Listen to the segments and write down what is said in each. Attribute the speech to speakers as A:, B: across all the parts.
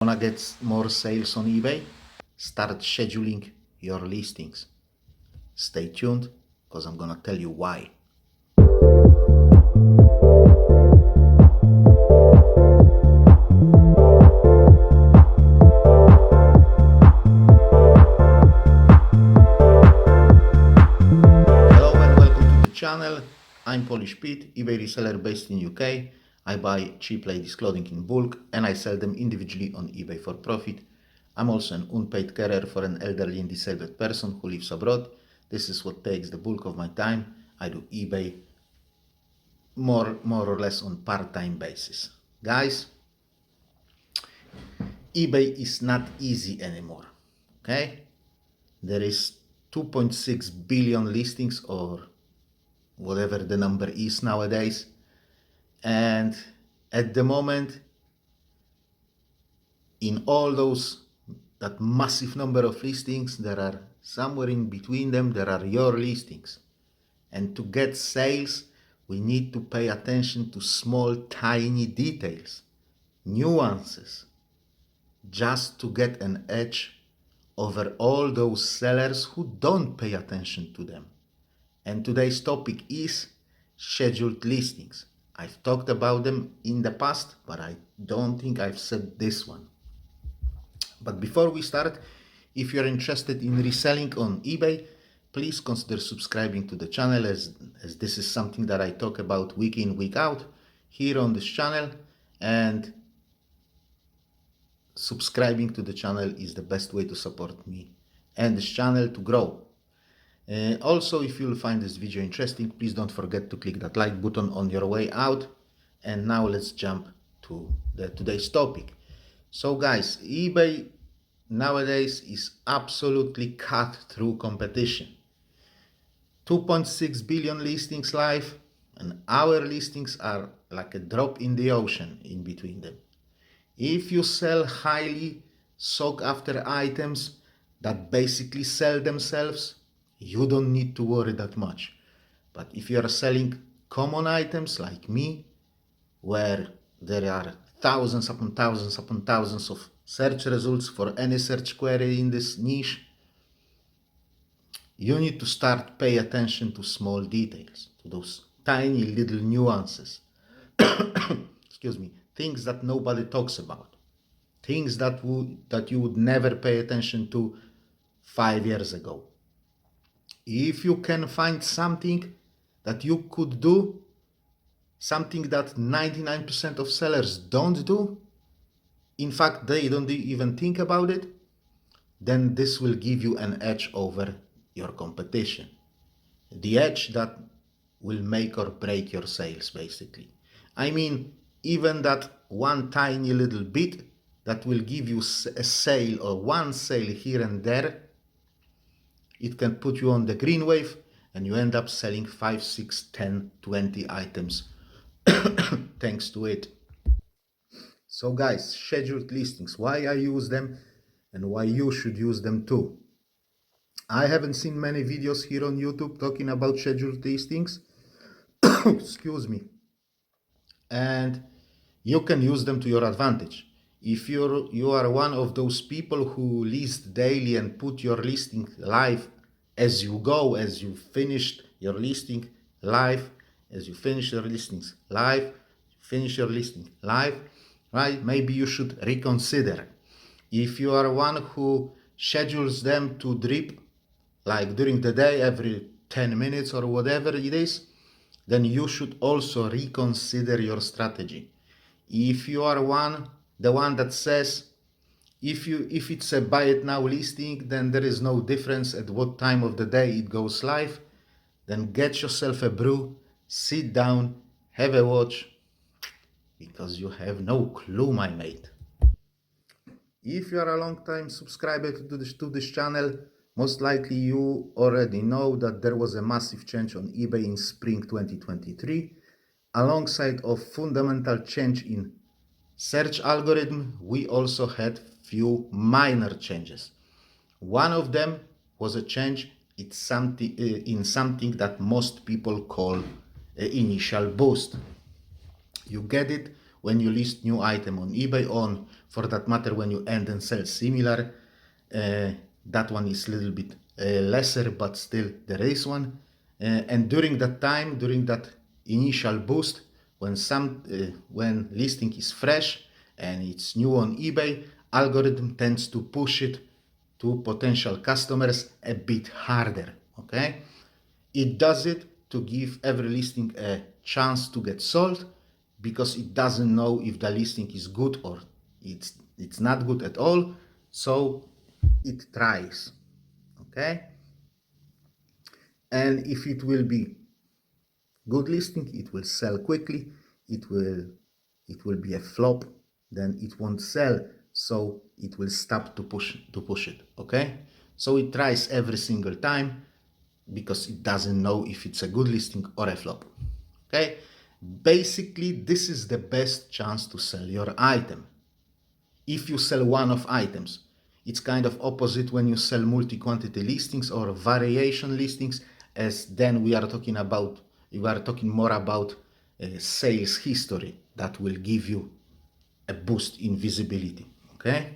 A: Wanna get more sales on eBay? Start scheduling your listings. Stay tuned because I'm gonna tell you why. Hello and welcome to the channel. I'm Polish Pete, eBay reseller based in UK. I buy cheap ladies clothing in bulk and I sell them individually on eBay for profit. I'm also an unpaid carer for an elderly and disabled person who lives abroad. This is what takes the bulk of my time. I do eBay more or less on part-time basis. Guys, eBay is not easy anymore. Okay? There is 2.6 billion listings or whatever the number is nowadays. And at the moment, in all that massive number of listings, there are somewhere in between them, there are your listings. And to get sales, we need to pay attention to small, tiny details, nuances, just to get an edge over all those sellers who don't pay attention to them. And today's topic is scheduled listings. I've talked about them in the past, but I don't think I've said this one. But before we start, if you're interested in reselling on eBay, please consider subscribing to the channel as this is something that I talk about week in, week out here on this channel, and subscribing to the channel is the best way to support me and this channel to grow. Also, if you'll find this video interesting, please don't forget to click that like button on your way out. And now let's jump to today's topic. So guys, eBay nowadays is absolutely cut through competition. 2.6 billion listings live, and our listings are like a drop in the ocean in between them. If you sell highly sought after items that basically sell themselves, you don't need to worry that much. But if you are selling common items like me, where there are thousands upon thousands of search results for any search query in this niche, you need to start pay attention to small details, to those tiny little nuances. Excuse me, things that nobody talks about, things that you would never pay attention to 5 years ago. If you can find something that you could do, something that 99% of sellers don't do, in fact they don't even think about it, then this will give you an edge over your competition. The edge that will make or break your sales, basically. I mean, even that one tiny little bit that will give you a sale or one sale here and there, it can put you on the green wave and you end up selling 5, 6, 10, 20 items thanks to it. So guys, scheduled listings, why I use them and why you should use them too. I haven't seen many videos here on YouTube talking about scheduled listings. Excuse me. And you can use them to your advantage. If you are one of those people who list daily and put your listing live as you go, as you finished your listing live, as you finish your listings live, finish your listing live, right? Maybe you should reconsider. If you are one who schedules them to drip like during the day every 10 minutes or whatever it is, then you should also reconsider your strategy. If you are the one that says, if it's a buy it now listing, then there is no difference at what time of the day it goes live, then get yourself a brew, sit down, have a watch, because you have no clue, my mate. If you are a long time subscriber to this channel, most likely you already know that there was a massive change on eBay in spring 2023. Alongside of fundamental change in search algorithm, we also had few minor changes. One of them was a change in something that most people call initial boost. You get it when you list new item on eBay, on for that matter when you end and sell similar, that one is a little bit lesser, but still there is one. And during that time, during that initial boost, when listing is fresh and it's new on eBay, algorithm tends to push it to potential customers a bit harder. Okay, it does it to give every listing a chance to get sold, because it doesn't know if the listing is good or it's not good at all. So it tries. Okay, and if it will be good listing, it will sell quickly. It will be a flop, then it won't sell, so it will stop to push it. Okay, so it tries every single time because it doesn't know if it's a good listing or a flop. Okay, basically this is the best chance to sell your item. If you sell one-off items, it's kind of opposite when you sell multi-quantity listings or variation listings, as then we are talking more about sales history that will give you a boost in visibility. Okay,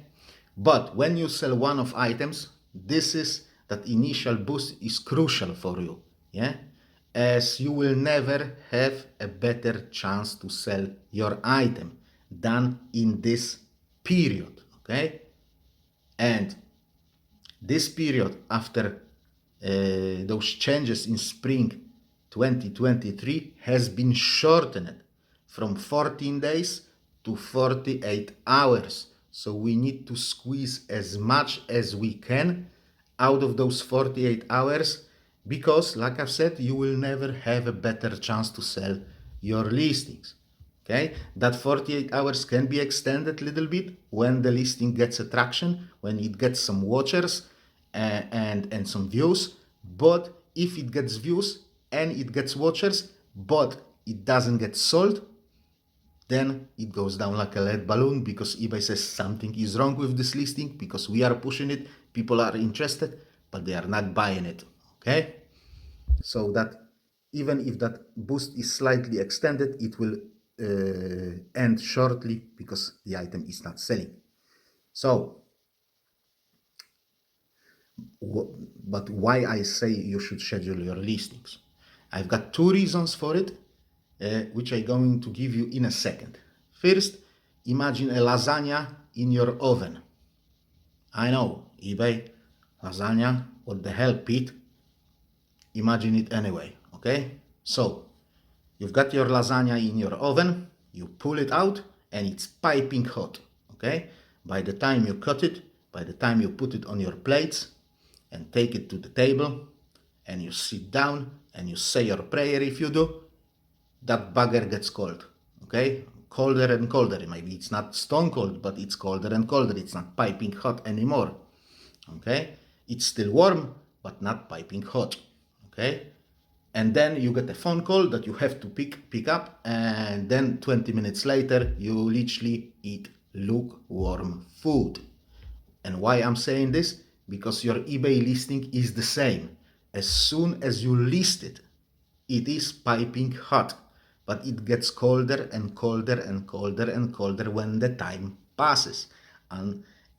A: but when you sell one-off items, that initial boost is crucial for you. Yeah, as you will never have a better chance to sell your item than in this period. Okay, and this period after those changes in spring 2023 has been shortened from 14 days to 48 hours. So we need to squeeze as much as we can out of those 48 hours, because like I've said, you will never have a better chance to sell your listings. Okay, that 48 hours can be extended a little bit when the listing gets attraction, when it gets some watchers and some views. But if it gets views and it gets watchers, but it doesn't get sold, then it goes down like a lead balloon, because eBay says something is wrong with this listing, because we are pushing it, people are interested, but they are not buying it. Okay, so that even if that boost is slightly extended, it will end shortly because the item is not selling. So, but why I say you should schedule your listings? I've got two reasons for it, which I'm going to give you in a second. First, imagine a lasagna in your oven. I know, eBay, lasagna, what the hell, Pete? Imagine it anyway, okay? So, you've got your lasagna in your oven, you pull it out, and it's piping hot, okay? By the time you cut it, by the time you put it on your plates and take it to the table, and you sit down and you say your prayer, if you do, that bugger gets cold, okay? Colder and colder. Maybe it's not stone cold, but it's colder and colder. It's not piping hot anymore, okay? It's still warm, but not piping hot, okay? And then you get a phone call that you have to pick up, and then 20 minutes later, you literally eat lukewarm food. And why I'm saying this? Because your eBay listing is the same. As soon as you list it, it is piping hot, but it gets colder and colder and colder and colder when the time passes.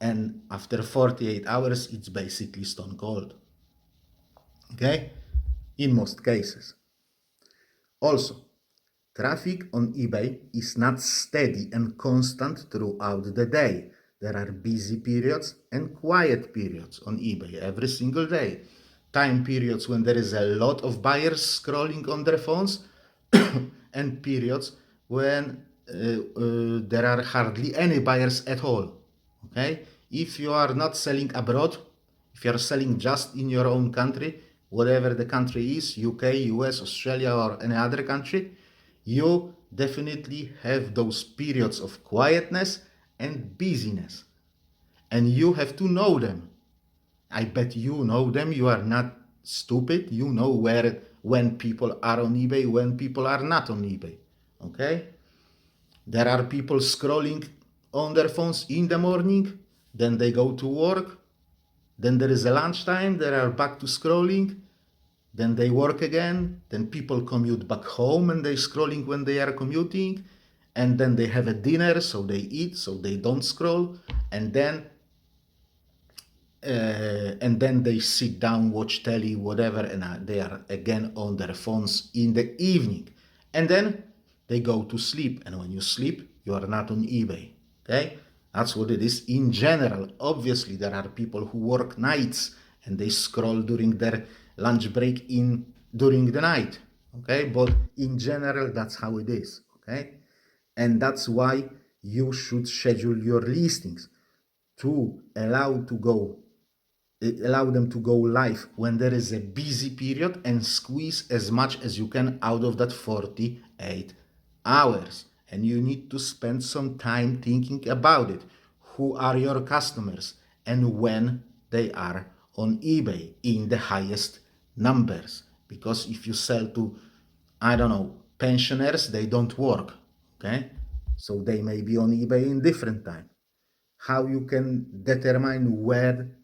A: And after 48 hours, it's basically stone cold. Okay? In most cases. Also, traffic on eBay is not steady and constant throughout the day. There are busy periods and quiet periods on eBay every single day. Time periods when there is a lot of buyers scrolling on their phones and periods when there are hardly any buyers at all. Okay? If you are not selling abroad, if you are selling just in your own country, whatever the country is, UK, US, Australia, or any other country, you definitely have those periods of quietness and busyness. And you have to know them. I bet you know them. You are not stupid. You know when people are on eBay, when people are not on eBay. Okay? There are people scrolling on their phones in the morning, then they go to work, then there is a lunchtime, they are back to scrolling, then they work again, then people commute back home and they're scrolling when they are commuting, and then they have a dinner, so they eat, so they don't scroll, and then they sit down, watch telly, whatever, and they are again on their phones in the evening, and then they go to sleep. And when you sleep, you are not on eBay. Okay, that's what it is in general. Obviously, there are people who work nights and they scroll during their lunch break in during the night. Okay, but in general, that's how it is. Okay, and that's why you should schedule your listings to allow them to go live when there is a busy period, and squeeze as much as you can out of that 48 hours. And you need to spend some time thinking about it. Who are your customers and when they are on eBay in the highest numbers? Because if you sell to, I don't know, pensioners, they don't work. Okay? So they may be on eBay in different time. How you can determine when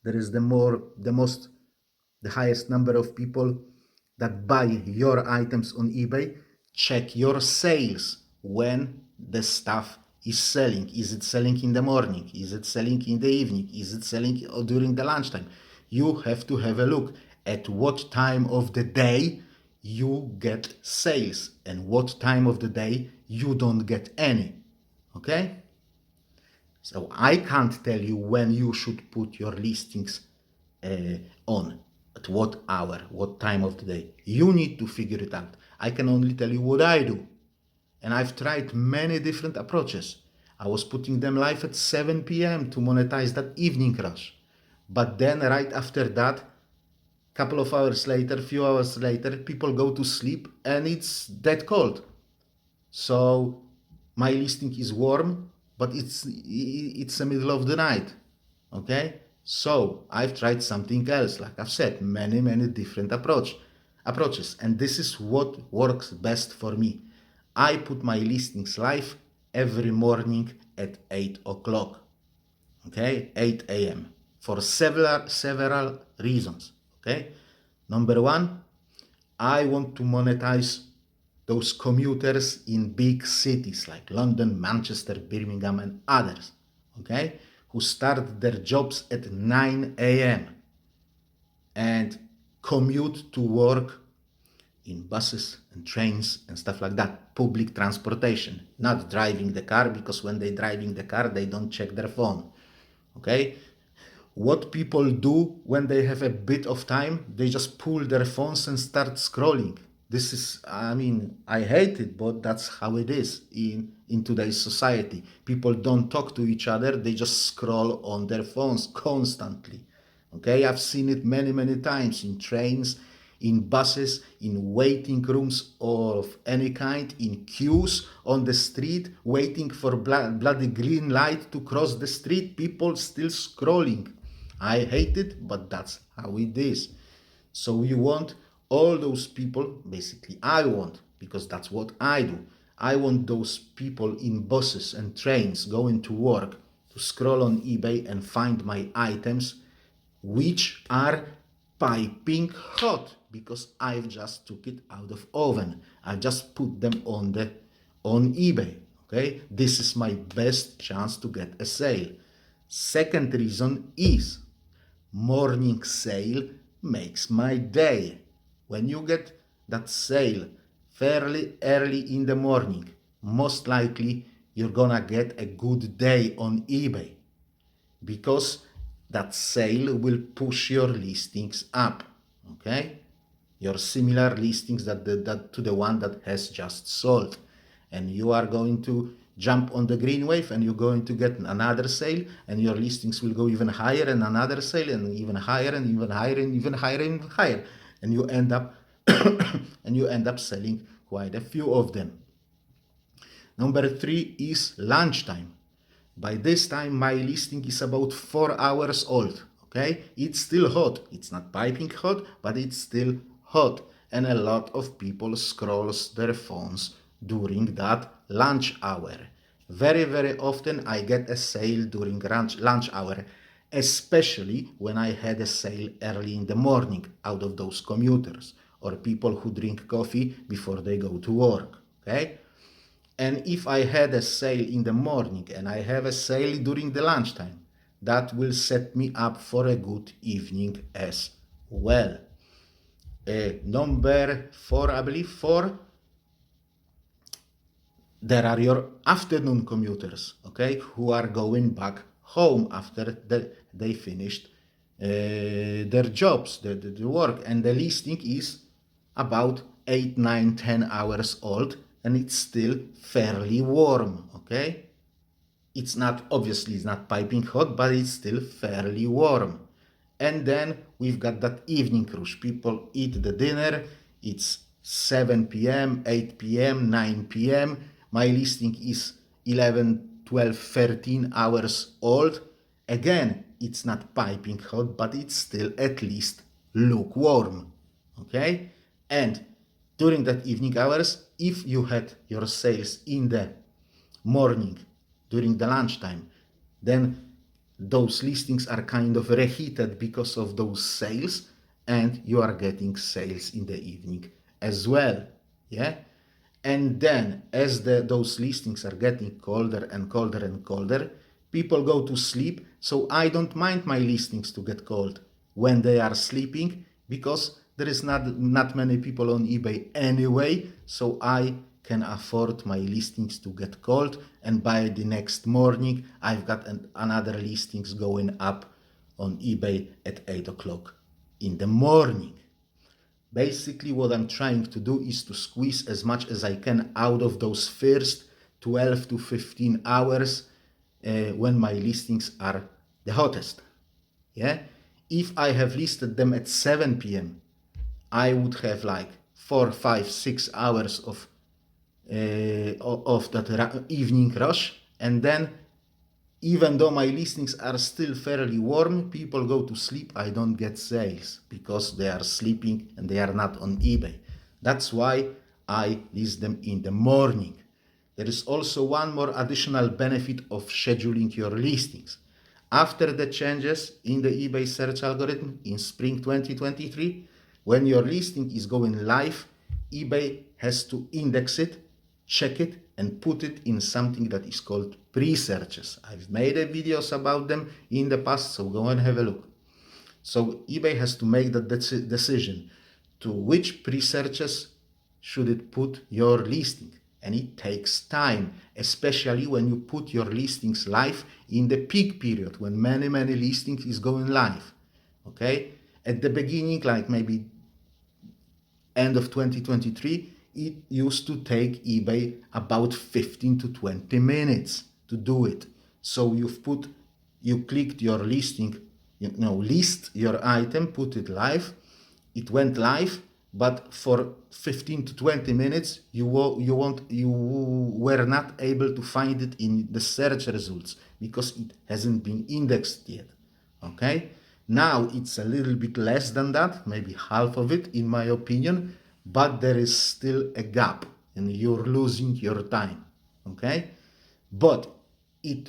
A: there is the highest number of people that buy your items on eBay. Check your sales when the stuff is selling. Is it selling in the morning? Is it selling in the evening? Is it selling during the lunchtime? You have to have a look at what time of the day you get sales and what time of the day you don't get any. Okay? So I can't tell you when you should put your listings on, at what hour, what time of the day. You need to figure it out. I can only tell you what I do. And I've tried many different approaches. I was putting them live at 7 p.m. to monetize that evening rush. But then right after that, couple of hours later, few hours later, people go to sleep and it's dead cold. So my listing is warm, but it's the middle of the night. Okay, so I've tried something else. Like I've said, many different approaches, and this is what works best for me. I put my listings live every morning at 8 o'clock. Okay, 8 a.m. for several reasons. Okay, number one, I want to monetize those commuters in big cities like London, Manchester, Birmingham, and others, okay, who start their jobs at 9 a.m. and commute to work in buses and trains and stuff like that. Public transportation, not driving the car, because when they're driving the car, they don't check their phone, okay? What people do when they have a bit of time, they just pull their phones and start scrolling. This is, I mean, I hate it, but that's how it is in today's society. People don't talk to each other, they just scroll on their phones constantly. Okay, I've seen it many times in trains, in buses, in waiting rooms of any kind, in queues on the street, waiting for bloody green light to cross the street, people still scrolling. I hate it, but that's how it is. So you want all those people, basically I want, because that's what I do. I want those people in buses and trains going to work to scroll on eBay and find my items, which are piping hot because I've just took it out of oven. I just put them on eBay. Okay, this is my best chance to get a sale. Second reason is morning sale makes my day. When you get that sale fairly early in the morning, most likely you're gonna get a good day on eBay, because that sale will push your listings up. Okay, your similar listings that to the one that has just sold, and you are going to jump on the green wave and you're going to get another sale, and your listings will go even higher, and another sale, and even higher, and even higher, and even higher, and even higher, and you end up and you end up selling quite a few of them. Number three is lunchtime. By this time, my listing is about 4 hours old. Okay, it's still hot. It's not piping hot, but it's still hot. And a lot of people scrolls their phones during that lunch hour. Very often I get a sale during lunch hour, especially when I had a sale early in the morning out of those commuters or people who drink coffee before they go to work. Okay, And if I had a sale in the morning and I have a sale during the lunchtime, that will set me up for a good evening as well. Number 4, I believe, 4, there are your afternoon commuters, okay, who are going back home after they finished their jobs, the work, and the listing is about 8, 9, 10 hours old, and it's still fairly warm, okay? It's not, obviously it's not piping hot, but it's still fairly warm. And then we've got that evening rush. People eat the dinner. It's 7 p.m., 8 p.m., 9 p.m. My listing is 11, 12, 13 hours old. Again, it's not piping hot, but it's still at least lukewarm. Okay? And during that evening hours, if you had your sales in the morning during the lunchtime, then those listings are kind of reheated because of those sales, and you are getting sales in the evening as well. Yeah. And then as those listings are getting colder and colder and colder, people go to sleep. So I don't mind my listings to get cold when they are sleeping, because there is not many people on eBay anyway, so I can afford my listings to get cold, and by the next morning I've got another listings going up on eBay at 8 o'clock in the morning. Basically, what I'm trying to do is to squeeze as much as I can out of those first 12 to 15 hours when my listings are the hottest. Yeah? If I have listed them at 7 p.m., I would have like 4, 5, 6 hours of that evening rush, and then even though my listings are still fairly warm, people go to sleep, I don't get sales because they are sleeping and they are not on eBay. That's why I list them in the morning. There is also one more additional benefit of scheduling your listings. After the changes in the eBay search algorithm in spring 2023, when your listing is going live, eBay has to index it, check it, and put it in something that is called pre-searches. I've made videos about them in the past, so go and have a look. So eBay has to make that decision to which pre-searches should it put your listing. And it takes time, especially when you put your listings live in the peak period when many listings is going live. Okay? At the beginning, like maybe end of 2023, it used to take eBay about 15 to 20 minutes to do it. So you clicked your listing, list your item, put it live, it went live, but for 15 to 20 minutes you were not able to find it in the search results because it hasn't been indexed yet. Okay, now it's a little bit less than that, maybe half of it in my opinion, but there is still a gap and you're losing your time. Okay, but it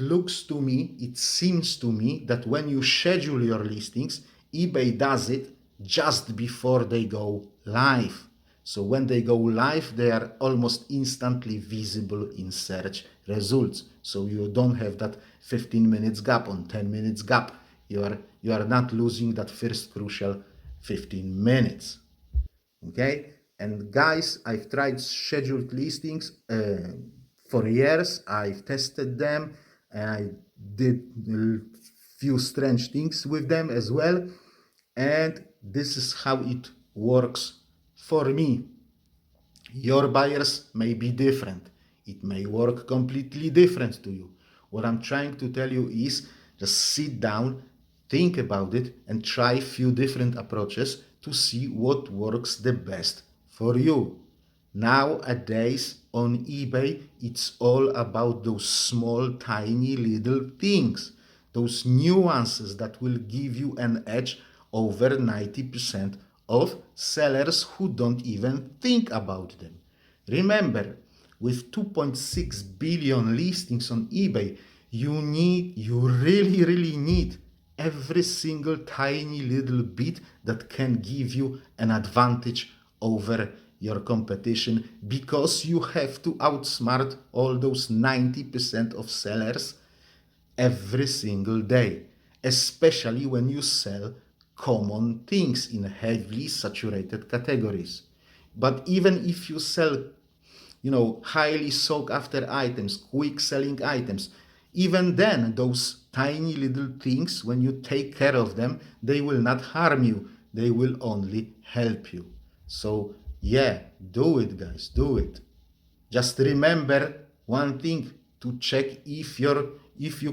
A: seems to me that when you schedule your listings, eBay does it just before they go live. So when they go live, they are almost instantly visible in search results. So you don't have that 15 minutes gap on 10 minutes gap. You are not losing that first crucial 15 minutes. Okay, and guys, I've tried scheduled listings for years. I've tested them and I did a few strange things with them as well, and this is how it works for me. Your buyers may be different. It may work completely different to you. What I'm trying to tell you is just sit down, think about it, and try a few different approaches to see what works the best for you. Nowadays on eBay, it's all about those small, tiny little things, those nuances that will give you an edge over 90% of sellers who don't even think about them. Remember, with 2.6 billion listings on eBay, you really need every single tiny little bit that can give you an advantage over your competition because you have to outsmart all those 90% of sellers every single day, especially when you sell common things in heavily saturated categories. But even if you sell, highly sought after items, quick selling items, even then, those tiny little things, when you take care of them, they will not harm you. They will only help you. So, yeah, do it, guys, do it. Just remember one thing, to check if you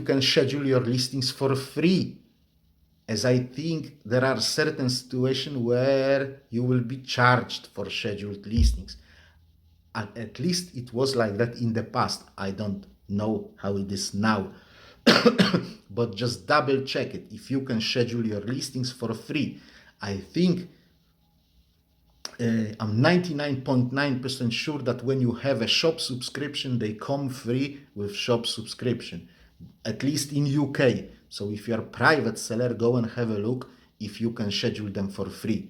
A: can schedule your listings for free, as I think there are certain situations where you will be charged for scheduled listings. At least it was like that in the past. I don't know how it is now. But just double check it. If you can schedule your listings for free, I think I'm 99.9% sure that when you have a shop subscription, they come free with shop subscription, at least in UK. So if you're a private seller, go and have a look if you can schedule them for free.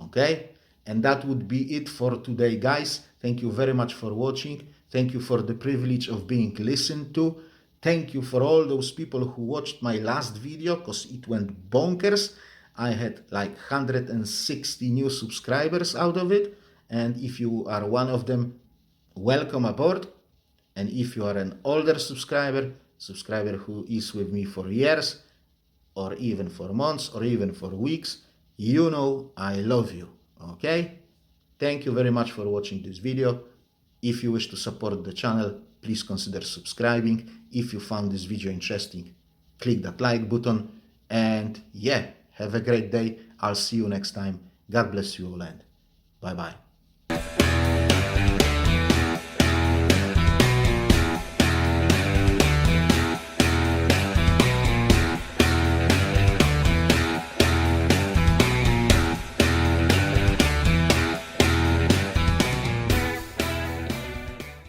A: Okay? And that would be it for today, guys. Thank you very much for watching. Thank you for the privilege of being listened to. Thank you for all those people who watched my last video, because it went bonkers. I had like 160 new subscribers out of it. And if you are one of them, welcome aboard. And if you are an older subscriber who is with me for years, or even for months, or even for weeks, you know I love you. Okay? Thank you very much for watching this video. If you wish to support the channel, please consider subscribing. If you found this video interesting, click that like button. And yeah, have a great day. I'll see you next time. God bless you all, and bye bye.